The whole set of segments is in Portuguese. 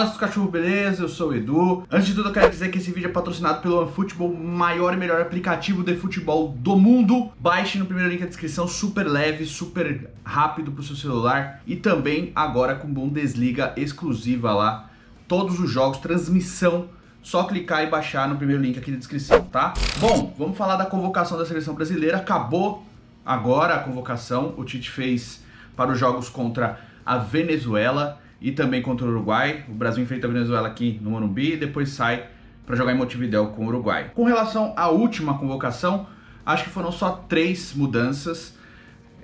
Fala, seus cachorro, beleza? Eu sou o Edu. Antes de tudo, eu quero dizer que esse vídeo é patrocinado pelo OneFootball, maior e melhor aplicativo de futebol do mundo. Baixe no primeiro link da descrição, super leve, super rápido pro seu celular. E também agora com Bundesliga exclusiva lá. Todos os jogos, transmissão, só clicar e baixar no primeiro link aqui na descrição, tá? Bom, vamos falar da convocação da seleção brasileira. Acabou agora a convocação. O Tite fez para os jogos contra a Venezuela e também contra o Uruguai. O Brasil enfrenta a Venezuela aqui no Morumbi e depois sai para jogar em Montevidéu com o Uruguai. Com relação à última convocação, acho que foram só 3 mudanças.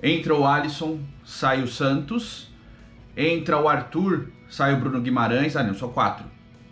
Entra o Alisson, sai o Santos. Entra o Arthur, sai o Bruno Guimarães. Ah não, só 4.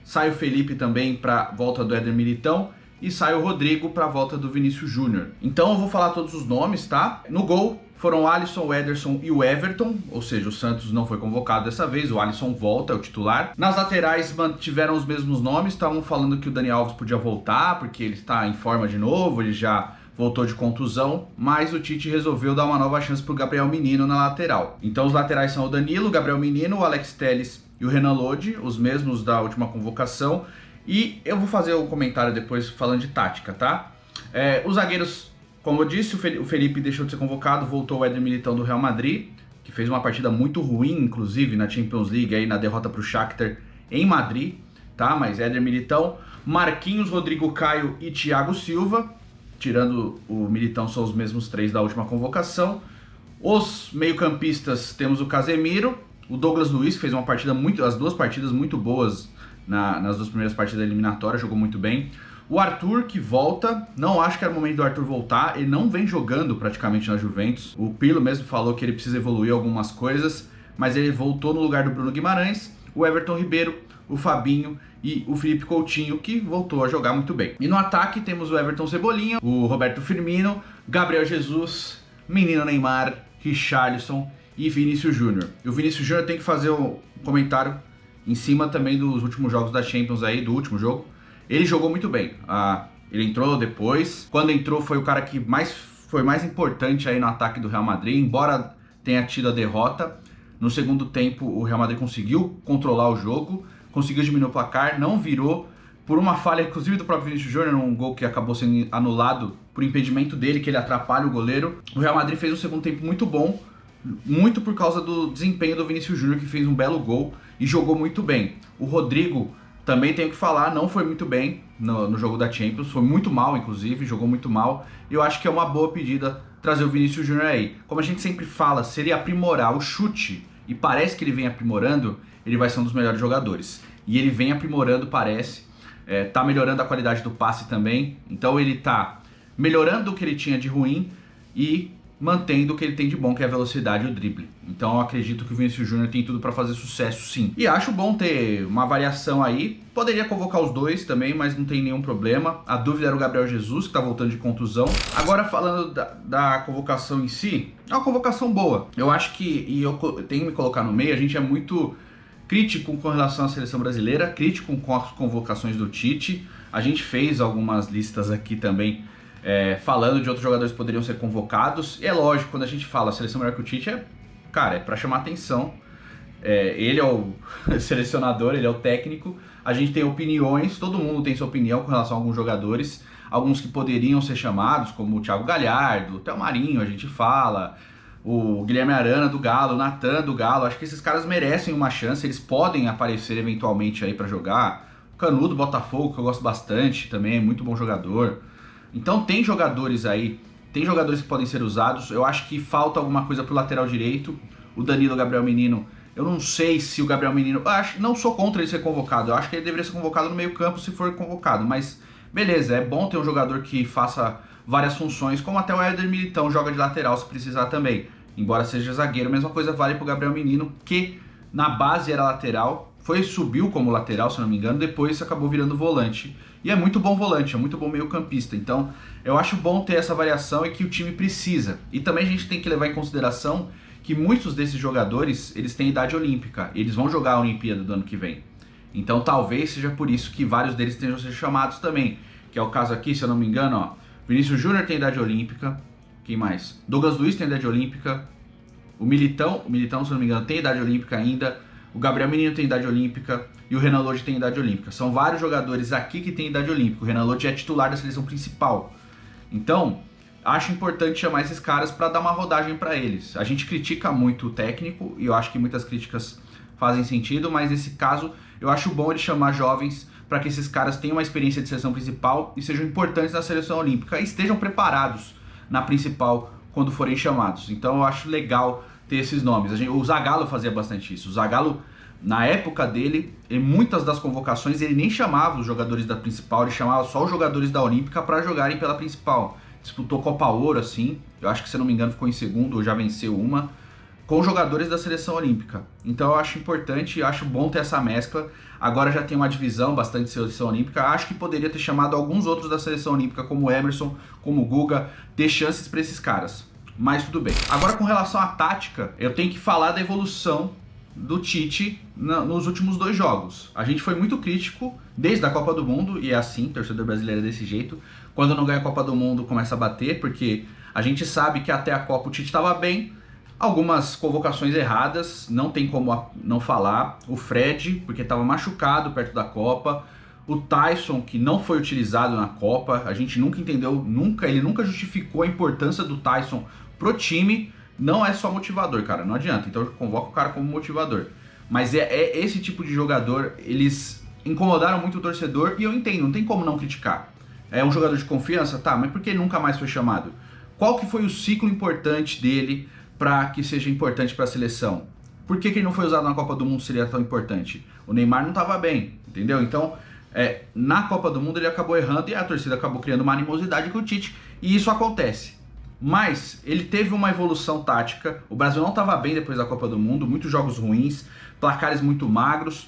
Sai o Felipe também para volta do Éder Militão. E sai o Rodrigo para a volta do Vinícius Júnior. Então eu vou falar todos os nomes, tá? No gol foram o Alisson, o Ederson e o Everton, ou seja, o Santos não foi convocado dessa vez, o Alisson volta, é o titular. Nas laterais mantiveram os mesmos nomes, estavam falando que o Dani Alves podia voltar, porque ele está em forma de novo, ele já voltou de contusão, mas o Tite resolveu dar uma nova chance para o Gabriel Menino na lateral. Então os laterais são o Danilo, o Gabriel Menino, o Alex Telles e o Renan Lodi, os mesmos da última convocação. E eu vou fazer um comentário depois falando de tática, tá? Os zagueiros, como eu disse, o Felipe deixou de ser convocado, voltou o Éder Militão do Real Madrid, que fez uma partida muito ruim, inclusive, na Champions League, aí na derrota para o Shakhtar em Madrid, tá? Mas Éder Militão, Marquinhos, Rodrigo Caio e Thiago Silva, tirando o Militão, são os mesmos 3 da última convocação. Os meio-campistas temos o Casemiro, o Douglas Luiz, que fez uma partida as 2 partidas muito boas nas 2 primeiras partidas eliminatórias, jogou muito bem. O Arthur, que volta, não acho que era o momento do Arthur voltar, ele não vem jogando praticamente na Juventus. O Pirlo mesmo falou que ele precisa evoluir algumas coisas, mas ele voltou no lugar do Bruno Guimarães, o Everton Ribeiro, o Fabinho e o Felipe Coutinho, que voltou a jogar muito bem. E no ataque temos o Everton Cebolinha, o Roberto Firmino, Gabriel Jesus, Menino Neymar, Richarlison e Vinícius Júnior. E o Vinícius Júnior tem que fazer um comentário em cima também dos últimos jogos da Champions aí, do último jogo. Ele jogou muito bem. Ele entrou depois. Quando entrou foi o cara que foi mais importante aí no ataque do Real Madrid, embora tenha tido a derrota. No segundo tempo o Real Madrid conseguiu controlar o jogo, conseguiu diminuir o placar, não virou por uma falha inclusive do próprio Vinícius Júnior, um gol que acabou sendo anulado por impedimento dele, que ele atrapalha o goleiro. O Real Madrid fez um segundo tempo muito bom, muito por causa do desempenho do Vinícius Júnior, que fez um belo gol e jogou muito bem. O Rodrigo, também tenho que falar, não foi muito bem no jogo da Champions, foi muito mal inclusive, jogou muito mal. Eu acho que é uma boa pedida trazer o Vinícius Júnior aí. Como a gente sempre fala, se ele aprimorar o chute, e parece que ele vem aprimorando, ele vai ser um dos melhores jogadores. E ele vem aprimorando, parece, tá melhorando a qualidade do passe também, então ele tá melhorando o que ele tinha de ruim e mantendo o que ele tem de bom, que é a velocidade e o drible. Então eu acredito que o Vinícius Júnior tem tudo para fazer sucesso, sim. E acho bom ter uma variação aí. Poderia convocar os 2 também, mas não tem nenhum problema. A dúvida era o Gabriel Jesus, que tá voltando de contusão. Agora falando da convocação em si, é uma convocação boa. Eu acho que, e eu tenho que me colocar no meio, a gente é muito crítico com relação à seleção brasileira, crítico com as convocações do Tite. A gente fez algumas listas aqui também, falando de outros jogadores que poderiam ser convocados. E é lógico, quando a gente fala seleção melhor que o Tite, cara, é pra chamar atenção. Ele é o selecionador, ele é o técnico. A gente tem opiniões, todo mundo tem sua opinião com relação a alguns jogadores. Alguns que poderiam ser chamados, como o Thiago Galhardo, o Théo Marinho, a gente fala. O Guilherme Arana do Galo, o Natan do Galo. Acho que esses caras merecem uma chance, eles podem aparecer eventualmente aí pra jogar. O Canu do Botafogo, que eu gosto bastante também, é muito bom jogador. Então tem jogadores aí, tem jogadores que podem ser usados. Eu acho que falta alguma coisa pro lateral direito. O Danilo, o Gabriel Menino, eu não sei se o Gabriel Menino... não sou contra ele ser convocado, eu acho que ele deveria ser convocado no meio campo se for convocado. Mas beleza, é bom ter um jogador que faça várias funções, como até o Éder Militão joga de lateral se precisar também. Embora seja zagueiro, a mesma coisa vale pro Gabriel Menino, que na base era lateral, subiu como lateral, se não me engano, depois acabou virando volante. E é muito bom volante, é muito bom meio campista. Então eu acho bom ter essa variação e que o time precisa. E também a gente tem que levar em consideração que muitos desses jogadores, eles têm idade olímpica. Eles vão jogar a Olimpíada do ano que vem. Então talvez seja por isso que vários deles tenham sido chamados também. Que é o caso aqui, se eu não me engano, ó. Vinícius Júnior tem idade olímpica. Quem mais? Douglas Luiz tem idade olímpica. O Militão, se eu não me engano, tem idade olímpica ainda. o Gabriel Menino tem idade olímpica e o Renan Lodge tem idade olímpica. São vários jogadores aqui que têm idade olímpica. O Renan Lodge é titular da seleção principal. Então, acho importante chamar esses caras para dar uma rodagem para eles. A gente critica muito o técnico e eu acho que muitas críticas fazem sentido, mas nesse caso eu acho bom ele chamar jovens para que esses caras tenham uma experiência de seleção principal e sejam importantes na seleção olímpica e estejam preparados na principal quando forem chamados. Então eu acho legal ter esses nomes. O Zagallo fazia bastante isso. O Zagallo, na época dele, em muitas das convocações, ele nem chamava os jogadores da principal, ele chamava só os jogadores da Olímpica para jogarem pela principal. Disputou Copa Ouro, assim, eu acho que, se não me engano, ficou em segundo ou já venceu uma, com jogadores da seleção olímpica. Então eu acho importante, acho bom ter essa mescla. Agora já tem uma divisão bastante de seleção olímpica. Acho que poderia ter chamado alguns outros da seleção olímpica, como o Emerson, como o Guga, ter chances para esses caras. Mas tudo bem. Agora, com relação à tática, eu tenho que falar da evolução do Tite nos últimos 2 jogos. A gente foi muito crítico desde a Copa do Mundo, e é assim, torcedor brasileiro é desse jeito. Quando não ganha a Copa do Mundo, começa a bater, porque a gente sabe que até a Copa o Tite estava bem. Algumas convocações erradas, não tem como não falar. O Fred, porque estava machucado perto da Copa. O Tyson, que não foi utilizado na Copa. A gente nunca entendeu, ele nunca justificou a importância do Tyson pro time. Não é só motivador, cara, não adianta. Então eu convoco o cara como motivador. Mas é esse tipo de jogador, eles incomodaram muito o torcedor e eu entendo, não tem como não criticar. É um jogador de confiança? Tá, mas por que nunca mais foi chamado? Qual que foi o ciclo importante dele para que seja importante para a seleção? Por que ele não foi usado na Copa do Mundo seria tão importante? O Neymar não estava bem, entendeu? Então, na Copa do Mundo ele acabou errando e a torcida acabou criando uma animosidade com o Tite, e isso acontece. Mas ele teve uma evolução tática, o Brasil não estava bem depois da Copa do Mundo, muitos jogos ruins, placares muito magros,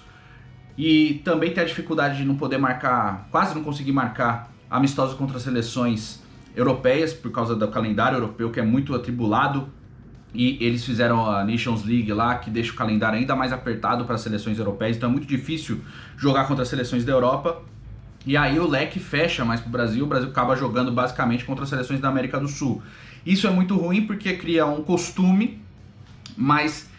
e também tem a dificuldade de não poder marcar, quase não conseguir marcar amistosos contra seleções europeias, por causa do calendário europeu que é muito atribulado, e eles fizeram a Nations League lá, que deixa o calendário ainda mais apertado para as seleções europeias, então é muito difícil jogar contra as seleções da Europa. E aí o leque fecha mais pro Brasil, o Brasil acaba jogando basicamente contra as seleções da América do Sul. Isso é muito ruim porque cria um costume, mas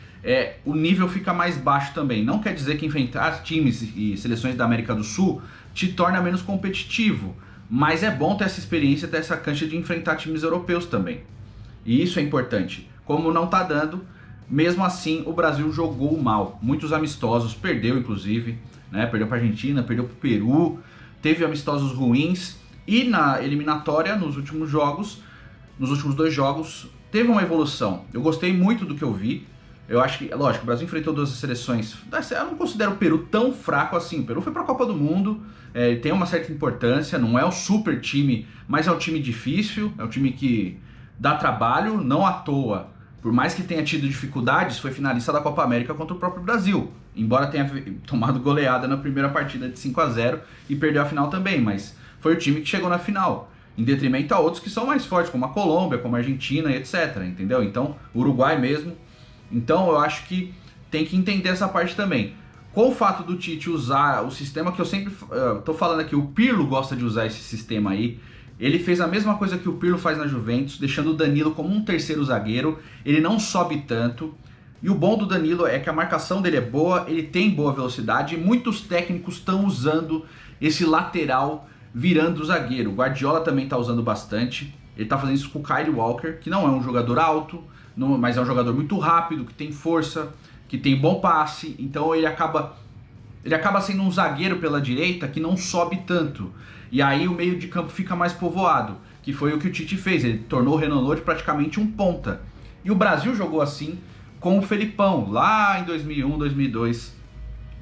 o nível fica mais baixo também. Não quer dizer que enfrentar times e seleções da América do Sul te torna menos competitivo, mas é bom ter essa experiência, ter essa cancha de enfrentar times europeus também. E isso é importante. Como não tá dando, mesmo assim o Brasil jogou mal. Muitos amistosos, perdeu inclusive, né? Perdeu para Argentina, perdeu para o Peru, teve amistosos ruins, e na eliminatória, nos últimos 2 jogos, teve uma evolução. Eu gostei muito do que eu vi. Eu acho que, lógico, o Brasil enfrentou 2 seleções. Eu não considero o Peru tão fraco assim. O Peru foi para a Copa do Mundo, tem uma certa importância, não é um super time, mas é um time difícil, é um time que dá trabalho, não à toa. Por mais que tenha tido dificuldades, foi finalista da Copa América contra o próprio Brasil. Embora tenha tomado goleada na primeira partida de 5-0 e perdeu a final também, mas foi o time que chegou na final, em detrimento a outros que são mais fortes, como a Colômbia, como a Argentina, etc, entendeu? Então, o Uruguai mesmo. Então, eu acho que tem que entender essa parte também. Com o fato do Tite usar o sistema que eu sempre tô falando aqui, o Pirlo gosta de usar esse sistema aí. Ele fez a mesma coisa que o Pirlo faz na Juventus, deixando o Danilo como um terceiro zagueiro. Ele não sobe tanto. E o bom do Danilo é que a marcação dele é boa, ele tem boa velocidade, e muitos técnicos estão usando esse lateral virando o zagueiro. O Guardiola também está usando bastante. Ele está fazendo isso com o Kyle Walker, que não é um jogador alto, mas é um jogador muito rápido, que tem força, que tem bom passe. Então ele acaba sendo um zagueiro pela direita que não sobe tanto. E aí o meio de campo fica mais povoado, que foi o que o Tite fez. Ele tornou o Renan Lodge praticamente um ponta. E o Brasil jogou assim com o Felipão, lá em 2001, 2002.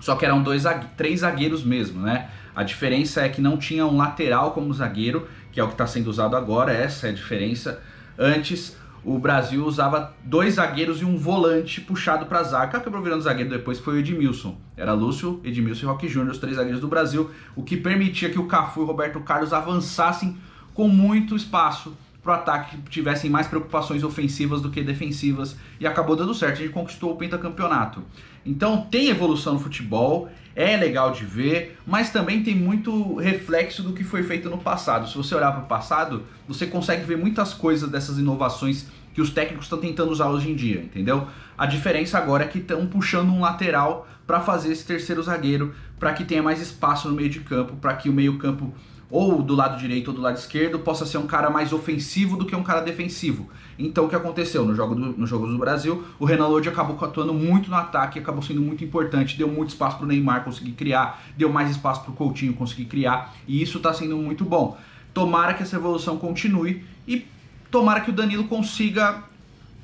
Só que eram 3 zagueiros mesmo, né? A diferença é que não tinha um lateral como zagueiro, que é o que está sendo usado agora, essa é a diferença. Antes, o Brasil usava 2 zagueiros e um volante puxado para a zaga. Quem acabou virando zagueiro depois foi o Edmilson. Era Lúcio, Edmilson e Roque Júnior, os 3 zagueiros do Brasil, o que permitia que o Cafu e o Roberto Carlos avançassem com muito espaço pro ataque tivessem mais preocupações ofensivas do que defensivas, e acabou dando certo, a gente conquistou o pentacampeonato. Então tem evolução no futebol, é legal de ver, mas também tem muito reflexo do que foi feito no passado. Se você olhar para o passado, você consegue ver muitas coisas dessas inovações que os técnicos estão tentando usar hoje em dia, entendeu? A diferença agora é que estão puxando um lateral para fazer esse terceiro zagueiro, para que tenha mais espaço no meio de campo, para que o meio campo, ou do lado direito ou do lado esquerdo, possa ser um cara mais ofensivo do que um cara defensivo. Então o que aconteceu? Nos Jogos do Brasil, o Renan Lodge acabou atuando muito no ataque, acabou sendo muito importante, deu muito espaço para o Neymar conseguir criar, deu mais espaço para o Coutinho conseguir criar, e isso está sendo muito bom. Tomara que essa evolução continue e tomara que o Danilo consiga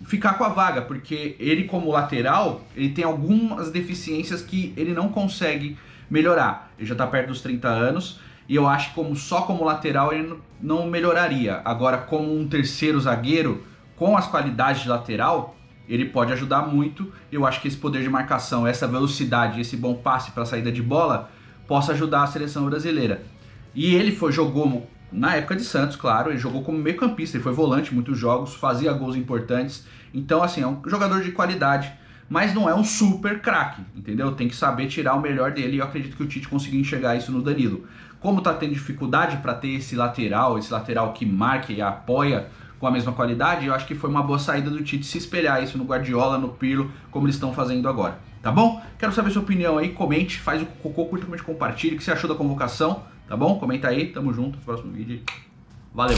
ficar com a vaga, porque ele como lateral, ele tem algumas deficiências que ele não consegue melhorar. Ele já está perto dos 30 anos, e eu acho que só como lateral ele não melhoraria. Agora, como um terceiro zagueiro, com as qualidades de lateral, ele pode ajudar muito. Eu acho que esse poder de marcação, essa velocidade, esse bom passe para saída de bola, possa ajudar a seleção brasileira. E ele jogou, na época de Santos, claro, ele jogou como meio campista, ele foi volante em muitos jogos, fazia gols importantes. Então, assim, é um jogador de qualidade, mas não é um super craque, entendeu? Tem que saber tirar o melhor dele, e eu acredito que o Tite conseguiu enxergar isso no Danilo. Como tá tendo dificuldade para ter esse lateral que marque e apoia com a mesma qualidade, eu acho que foi uma boa saída do Tite se espelhar isso no Guardiola, no Pirlo, como eles estão fazendo agora, tá bom? Quero saber sua opinião aí, comente, faz o cocô, curta, comente, compartilhe, o que você achou da convocação, tá bom? Comenta aí, tamo junto, no próximo vídeo, valeu!